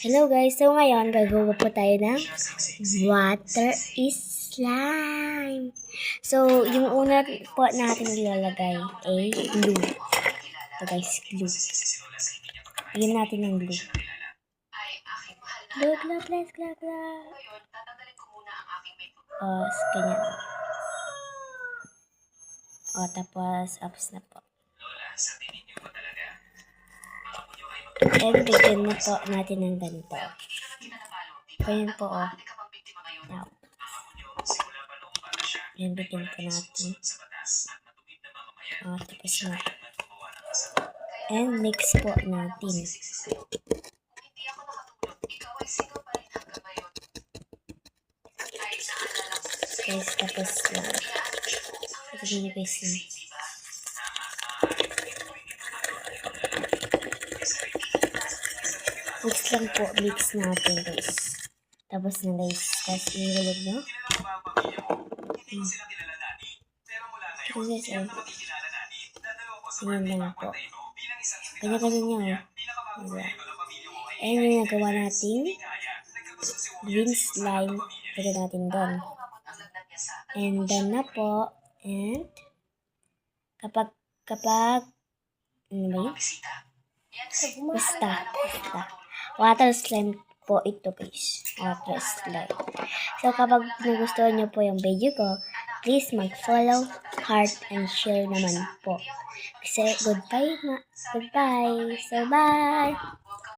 Hello guys, so ngayon gagawa po tayo ng water slime. So, yung una po natin ilalagay ay glue. Ito guys, glue. Bigyan natin ng glue. Glue. Ganyan. Tapos, apps na po. And bigyan na po natin ng ganito. Ganyan po, Now. Yan, bigyan po natin. Tapos na. And mix po natin. Guys, tapos lang. Ito din guys yun. Mix lang po, mix natin guys. Tapos na guys, tapos ihulog nyo. Guys, ganyan lang po. Ganyan nyo. Ayan yung nagawa natin. Green slime. Pwede natin doon. And done na po. And kapag ano ba yun? Basta. Water slime po ito guys. Water slime. So kapag nagustuhan nyo po yung video ko, please mag-follow, heart, and share naman po. Kasi goodbye. So bye.